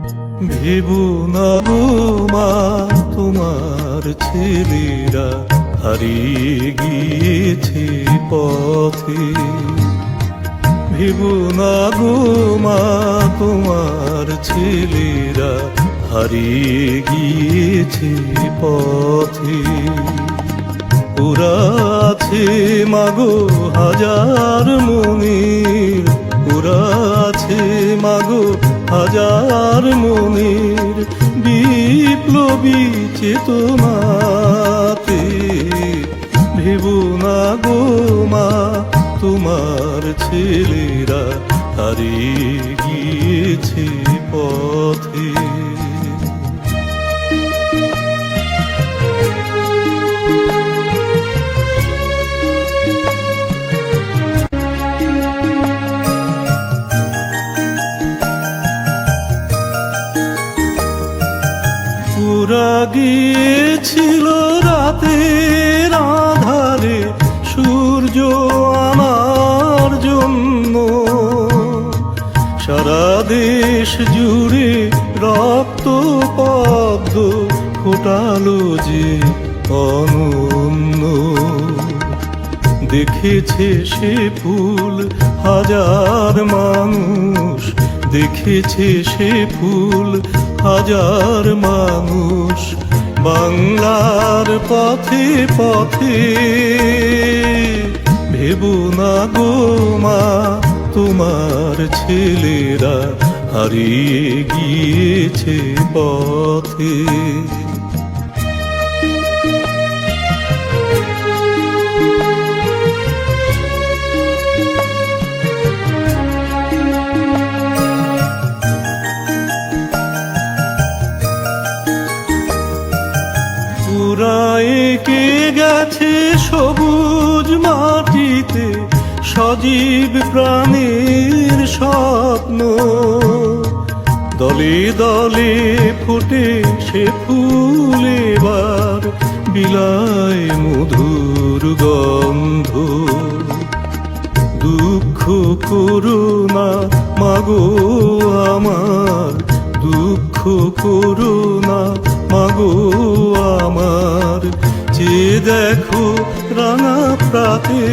ভেবো না গো মা তোমার ছেলেরা হারিয়ে গিয়েছে পথে। ভেবো না গো মা তোমার ছেলেরা হারিয়ে গিয়েছে পথে। ওরা আছে মাগো হাজার মনের, ওরা আছে মাগো হাজার মনের বিপ্লবী চেতনাতে। ভেবো না গো মা তোমার ছেলেরা হারিয়ে গিয়েছে পথে। ওরা গিয়েছিল রাতের আধারে সূর্য আনার জন্য। সারা দেশ জুড়ে রক্ত পদ্ম ফোটালো যে অনন্য। দেখেছে সে ফুল হাজার মানুষ, দেখেছে সে ফুল হাজার মানুষ বাংলার পথে পথে। ভেবো না গো মা তোমার ছেলেরা হারিয়ে গিয়েছে পথে। ওরা এঁকে গেছে সবুজ মাটিতে সজীব প্রাণীর স্বপ্ন। দলে দলে ফুটে সে ফুল এবার বিলায় মধুর গন্ধ। দুঃখ করুণা মাগো আমার, দুঃখ করুণা মাগো আমার, চেয়ে দেখো রাঙা প্রাতে।